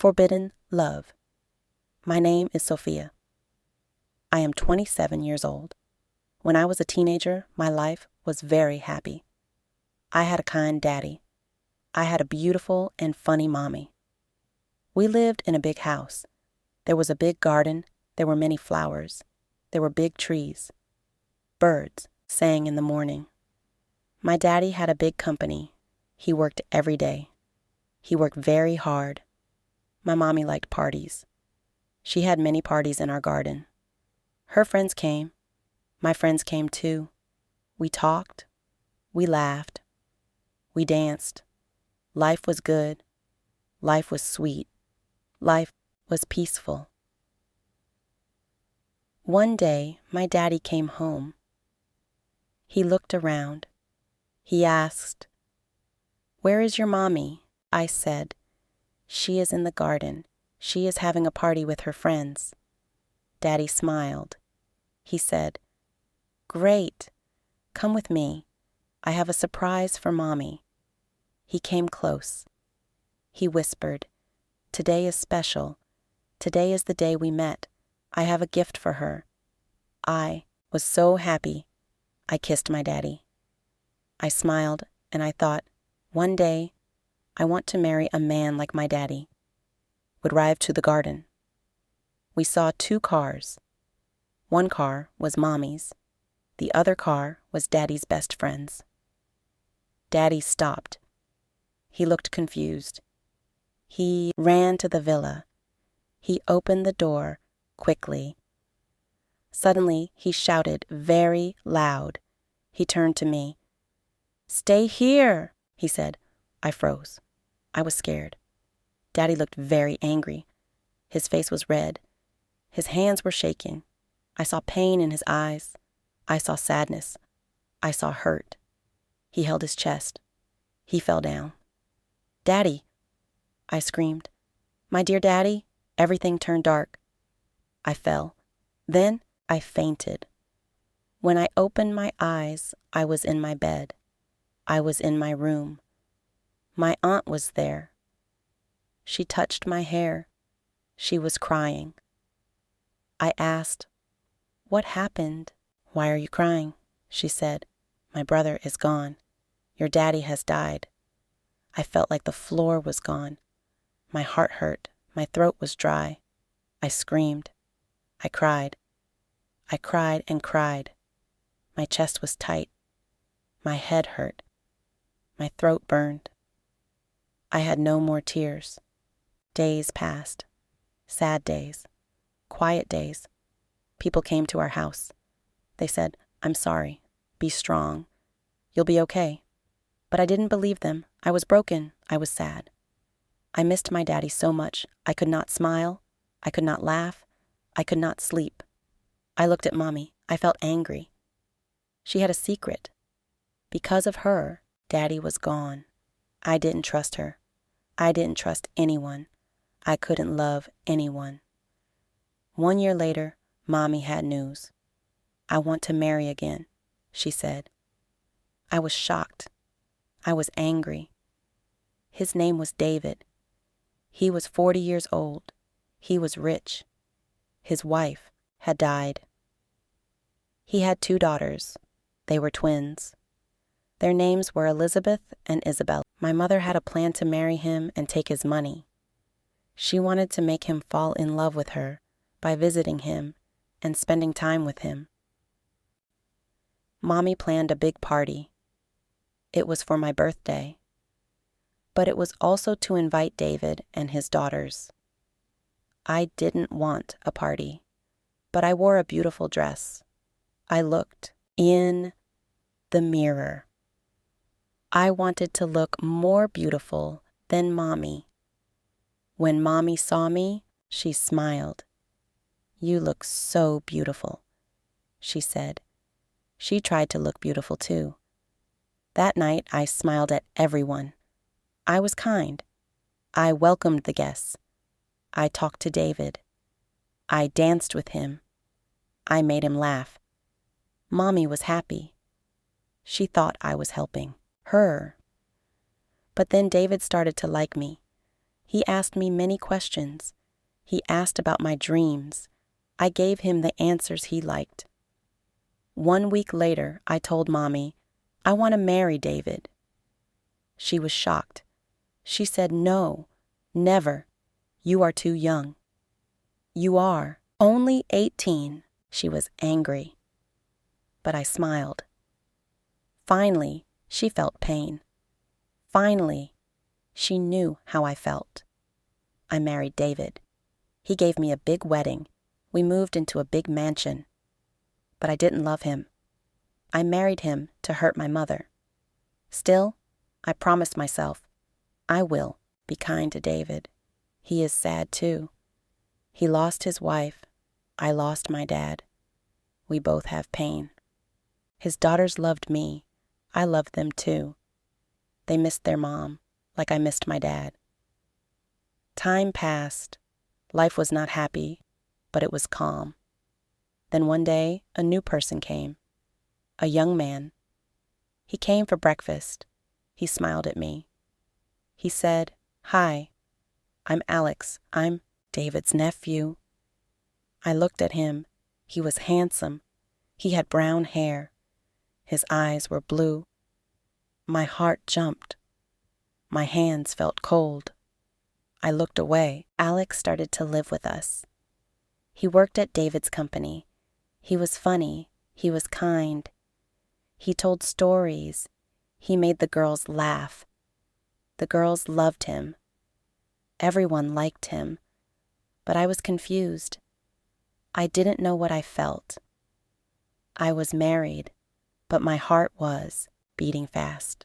Forbidden Love. My name is Sophia. I am 27 years old. When I was a teenager, my life was very happy. I had a kind daddy. I had a beautiful and funny mommy. We lived in a big house. There was a big garden. There were many flowers. There were big trees. Birds sang in the morning. My daddy had a big company. He worked every day. He worked very hard. My mommy liked parties. She had many parties in our garden. Her friends came. My friends came too. We talked. We laughed. We danced. Life was good. Life was sweet. Life was peaceful. One day, my daddy came home. He looked around. He asked, "Where is your mommy?" I said, "She is in the garden. She is having a party with her friends." Daddy smiled. He said, "Great. Come with me. I have a surprise for Mommy." He came close. He whispered, "Today is special. Today is the day we met. I have a gift for her." I was so happy. I kissed my daddy. I smiled and I thought, one day I want to marry a man like my daddy. Would drive to the garden. We saw 2 cars. One car was Mommy's. The other car was Daddy's best friend's. Daddy stopped. He looked confused. He ran to the villa. He opened the door quickly. Suddenly, he shouted very loud. He turned to me. "Stay here," he said. I froze. I was scared. Daddy looked very angry. His face was red. His hands were shaking. I saw pain in his eyes. I saw sadness. I saw hurt. He held his chest. He fell down. "Daddy!" I screamed. "My dear Daddy!" Everything turned dark. I fell. Then I fainted. When I opened my eyes, I was in my bed. I was in my room. My aunt was there. She touched my hair. She was crying. I asked, "What happened?" "Why are you crying?" She said, "My brother is gone. Your daddy has died." I felt like the floor was gone. My heart hurt. My throat was dry. I screamed. I cried. I cried and cried. My chest was tight. My head hurt. My throat burned. I had no more tears. Days passed. Sad days. Quiet days. People came to our house. They said, "I'm sorry. Be strong. You'll be okay." But I didn't believe them. I was broken. I was sad. I missed my daddy so much. I could not smile. I could not laugh. I could not sleep. I looked at Mommy. I felt angry. She had a secret. Because of her, Daddy was gone. I didn't trust her. I didn't trust anyone. I couldn't love anyone. 1 year later, Mommy had news. "I want to marry again," she said. I was shocked. I was angry. His name was David. He was 40 years old. He was rich. His wife had died. He had 2 daughters. They were twins. Their names were Elizabeth and Isabel. My mother had a plan to marry him and take his money. She wanted to make him fall in love with her by visiting him and spending time with him. Mommy planned a big party. It was for my birthday. But it was also to invite David and his daughters. I didn't want a party, but I wore a beautiful dress. I looked in the mirror. I wanted to look more beautiful than Mommy. When Mommy saw me, she smiled. "You look so beautiful," she said. She tried to look beautiful too. That night, I smiled at everyone. I was kind. I welcomed the guests. I talked to David. I danced with him. I made him laugh. Mommy was happy. She thought I was helping her. But then David started to like me. He asked me many questions. He asked about my dreams. I gave him the answers he liked. 1 week later, I told Mommy, I want to marry David. She was shocked. She said, no, never. You are too young. You are only 18. She was angry. But I smiled. Finally, she felt pain. Finally, she knew how I felt. I married David. He gave me a big wedding. We moved into a big mansion. But I didn't love him. I married him to hurt my mother. Still, I promised myself, I will be kind to David. He is sad too. He lost his wife. I lost my dad. We both have pain. His daughters loved me. I loved them too. They missed their mom, like I missed my dad. Time passed. Life was not happy, but it was calm. Then one day, a new person came. A young man. He came for breakfast. He smiled at me. He said, "Hi, I'm Alex. I'm David's nephew." I looked at him. He was handsome. He had brown hair. His eyes were blue. My heart jumped. My hands felt cold. I looked away. Alex started to live with us. He worked at David's company. He was funny. He was kind. He told stories. He made the girls laugh. The girls loved him. Everyone liked him. But I was confused. I didn't know what I felt. I was married, but my heart was beating fast.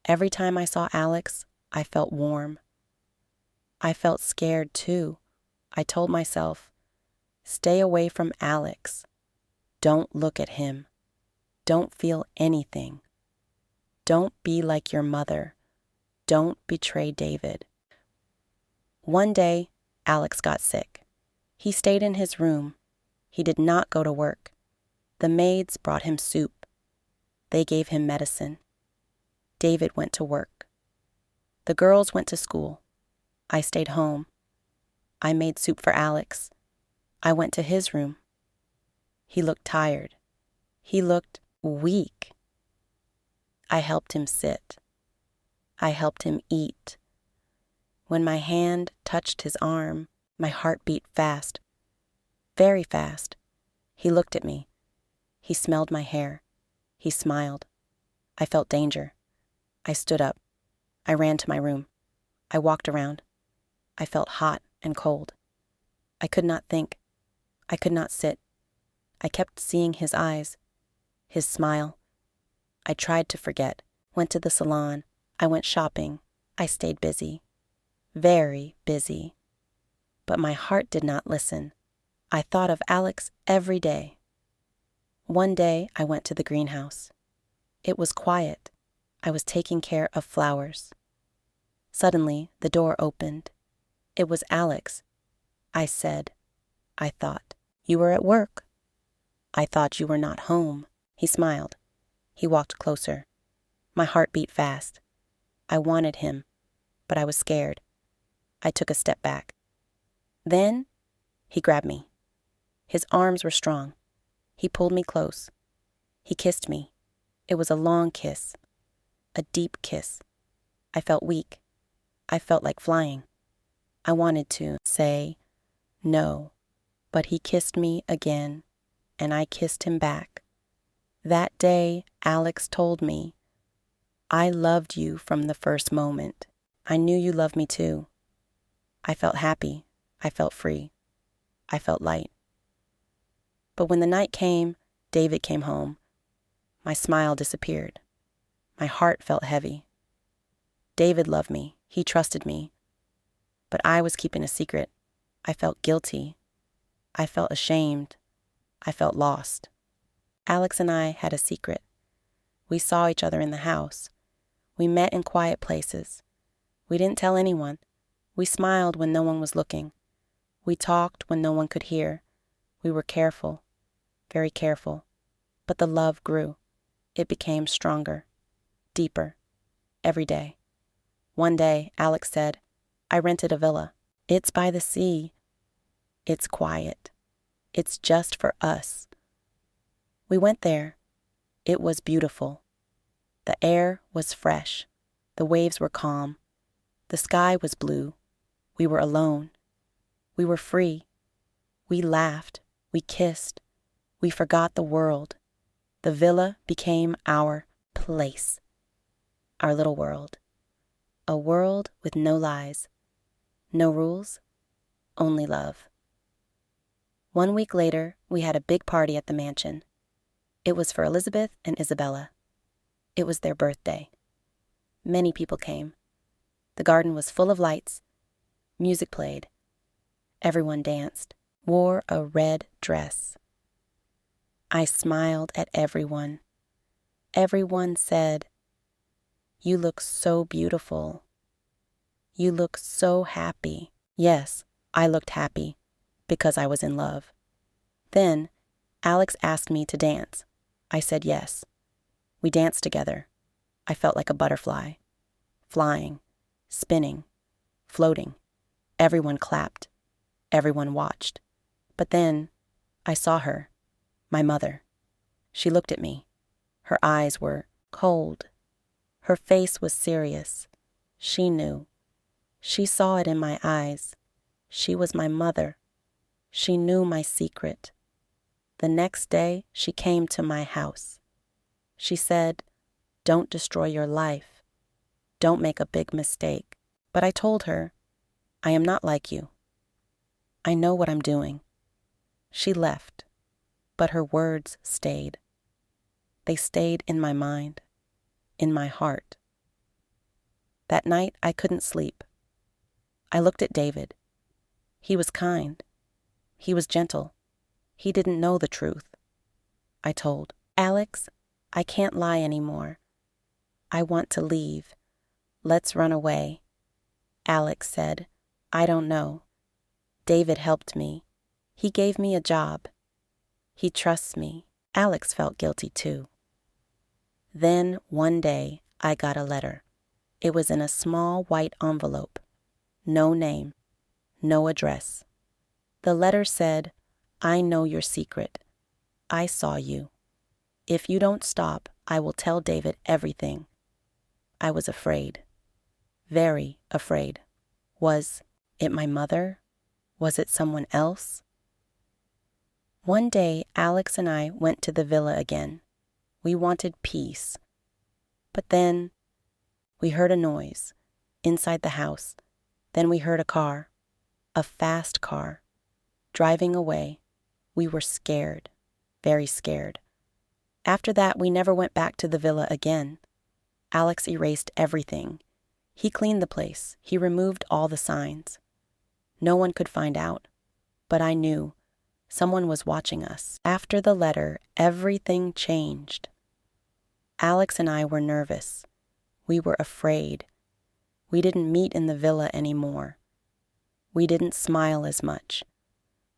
Every time I saw Alex, I felt warm. I felt scared too. I told myself, stay away from Alex. Don't look at him. Don't feel anything. Don't be like your mother. Don't betray David. One day, Alex got sick. He stayed in his room. He did not go to work. The maids brought him soup. They gave him medicine. David went to work. The girls went to school. I stayed home. I made soup for Alex. I went to his room. He looked tired. He looked weak. I helped him sit. I helped him eat. When my hand touched his arm, my heart beat fast, very fast. He looked at me. He smelled my hair. He smiled. I felt danger. I stood up. I ran to my room. I walked around. I felt hot and cold. I could not think. I could not sit. I kept seeing his eyes, his smile. I tried to forget, went to the salon. I went shopping. I stayed busy, very busy. But my heart did not listen. I thought of Alex every day. One day I went to the greenhouse. It was quiet. I was taking care of flowers. Suddenly, the door opened. It was Alex. I said, I thought, you were at work. I thought you were not home. He smiled. He walked closer. My heart beat fast. I wanted him, but I was scared. I took a step back. Then, he grabbed me. His arms were strong. He pulled me close. He kissed me. It was a long kiss, a deep kiss. I felt weak. I felt like flying. I wanted to say no, but he kissed me again, and I kissed him back. That day, Alex told me, I loved you from the first moment. I knew you loved me too. I felt happy. I felt free. I felt light. But when the night came, David came home. My smile disappeared. My heart felt heavy. David loved me. He trusted me. But I was keeping a secret. I felt guilty. I felt ashamed. I felt lost. Alex and I had a secret. We saw each other in the house. We met in quiet places. We didn't tell anyone. We smiled when no one was looking. We talked when no one could hear. We were careful, very careful. But the love grew. It became stronger, deeper, every day. One day, Alex said, I rented a villa. It's by the sea. It's quiet. It's just for us. We went there. It was beautiful. The air was fresh. The waves were calm. The sky was blue. We were alone. We were free. We laughed. We kissed. We forgot the world. The villa became our place. Our little world. A world with no lies. No rules. Only love. 1 week later, we had a big party at the mansion. It was for Elizabeth and Isabella. It was their birthday. Many people came. The garden was full of lights. Music played. Everyone danced, wore a red dress. I smiled at everyone. Everyone said, "You look so beautiful. You look so happy." Yes, I looked happy because I was in love. Then, Alex asked me to dance. I said yes. We danced together. I felt like a butterfly, flying, spinning, floating. Everyone clapped. Everyone watched. But then, I saw her, my mother. She looked at me. Her eyes were cold. Her face was serious. She knew. She saw it in my eyes. She was my mother. She knew my secret. The next day, she came to my house. She said, "Don't destroy your life. Don't make a big mistake." But I told her, "I am not like you. I know what I'm doing." She left, but her words stayed. They stayed in my mind, in my heart. That night, I couldn't sleep. I looked at David. He was kind. He was gentle. He didn't know the truth. I told, "Alex, I can't lie anymore. I want to leave. Let's run away." Alex said, "I don't know. David helped me. He gave me a job. He trusts me." Alex felt guilty too. Then one day I got a letter. It was in a small white envelope. No name. No address. The letter said, "I know your secret. I saw you. If you don't stop, I will tell David everything." I was afraid. Very afraid. Was it my mother? Was it someone else? One day, Alex and I went to the villa again. We wanted peace. But then we heard a noise inside the house. Then we heard a car, a fast car, driving away. We were scared, very scared. After that, we never went back to the villa again. Alex erased everything. He cleaned the place. He removed all the signs. No one could find out, but I knew someone was watching us. After the letter, everything changed. Alex and I were nervous. We were afraid. We didn't meet in the villa anymore. We didn't smile as much.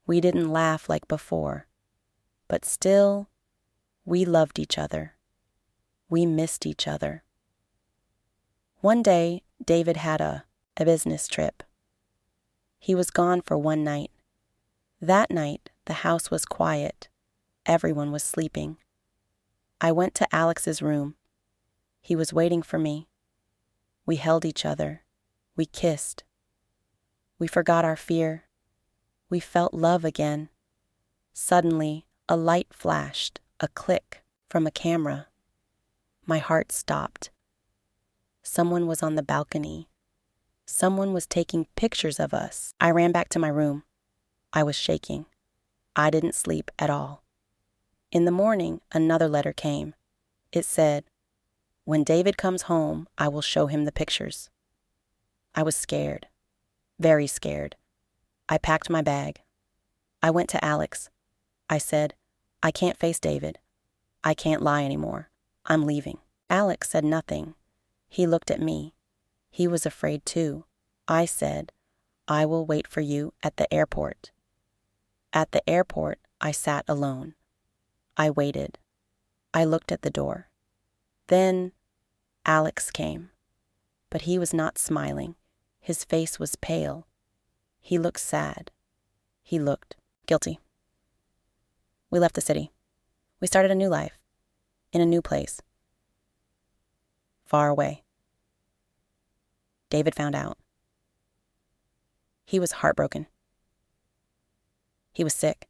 We didn't laugh like before. But still, we loved each other. We missed each other. One day, David had a business trip. He was gone for one night. That night, the house was quiet. Everyone was sleeping. I went to Alex's room. He was waiting for me. We held each other. We kissed. We forgot our fear. We felt love again. Suddenly, a light flashed, a click from a camera. My heart stopped. Someone was on the balcony. Someone was taking pictures of us. I ran back to my room. I was shaking. I didn't sleep at all. In the morning, another letter came. It said, "When David comes home, I will show him the pictures." I was scared, very scared. I packed my bag. I went to Alex. I said, "I can't face David. I can't lie anymore. I'm leaving." Alex said nothing. He looked at me. He was afraid too. I said, "I will wait for you at the airport." At the airport, I sat alone. I waited. I looked at the door. Then Alex came. But he was not smiling. His face was pale. He looked sad. He looked guilty. We left the city. We started a new life, in a new place, far away. David found out. He was heartbroken. He was sick.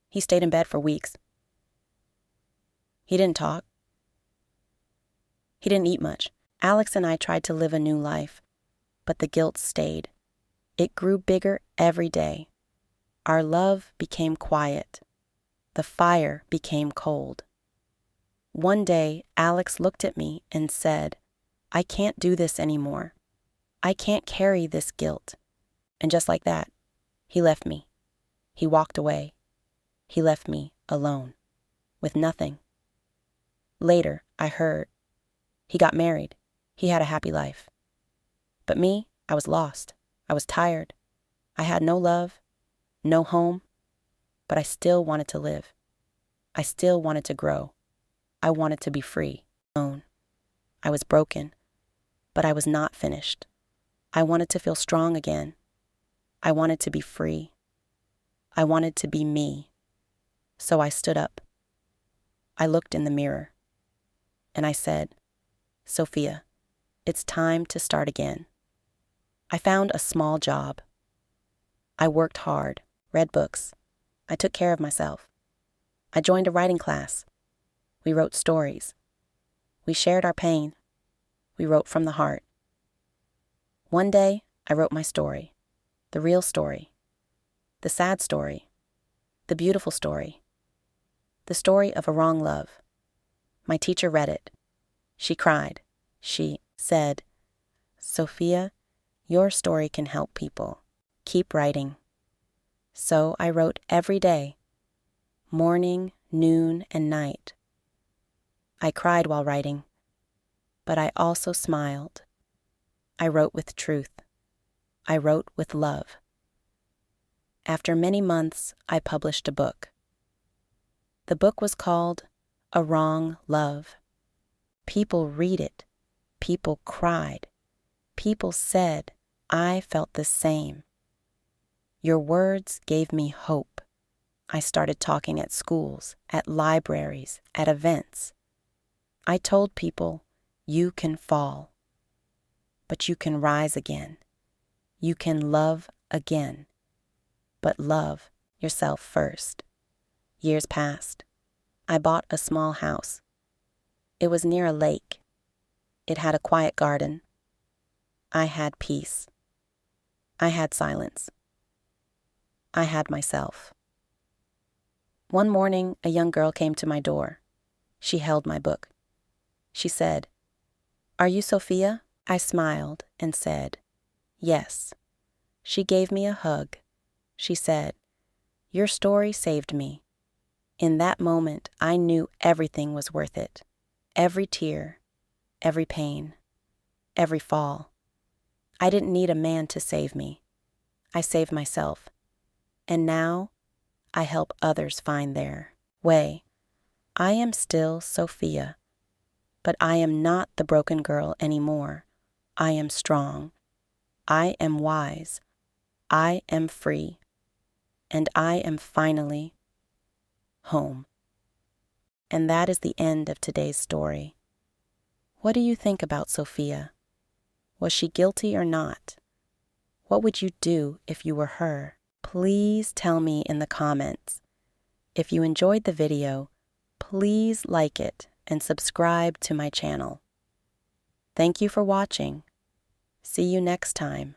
He stayed in bed for weeks. He didn't talk. He didn't eat much. Alex and I tried to live a new life, but the guilt stayed. It grew bigger every day. Our love became quiet. The fire became cold. One day, Alex looked at me and said, "I can't do this anymore. I can't carry this guilt." And just like that, he left me. He walked away. He left me alone, with nothing. Later, I heard he got married. He had a happy life. But me, I was lost. I was tired. I had no love, no home, but I still wanted to live. I still wanted to grow. I wanted to be free, alone. I was broken, but I was not finished. I wanted to feel strong again. I wanted to be free. I wanted to be me. So I stood up. I looked in the mirror, and I said, "Sophia, it's time to start again." I found a small job. I worked hard, read books. I took care of myself. I joined a writing class. We wrote stories. We shared our pain. We wrote from the heart. One day, I wrote my story, the real story, the sad story, the beautiful story, the story of a wrong love. My teacher read it. She cried. She said, "Sophia, your story can help people. Keep writing." So I wrote every day, morning, noon, and night. I cried while writing, but I also smiled. I wrote with truth. I wrote with love. After many months, I published a book. The book was called A Wrong Love. People read it. People cried. People said, "I felt the same." Your words gave me hope. I started talking at schools, at libraries, at events. I told people, you can fall, but you can rise again. You can love again, but love yourself first. Years passed. I bought a small house. It was near a lake. It had a quiet garden. I had peace. I had silence. I had myself. One morning, a young girl came to my door. She held my book. She said, "Are you Sophia?" I smiled and said, "Yes." She gave me a hug. She said, "Your story saved me." In that moment, I knew everything was worth it. Every tear, every pain, every fall. I didn't need a man to save me. I saved myself. And now, I help others find their way. I am still Sophia, but I am not the broken girl anymore. I am strong. I am wise. I am free. And I am finally home. And that is the end of today's story. What do you think about Sophia? Was she guilty or not? What would you do if you were her? Please tell me in the comments. If you enjoyed the video, please like it and subscribe to my channel. Thank you for watching. See you next time.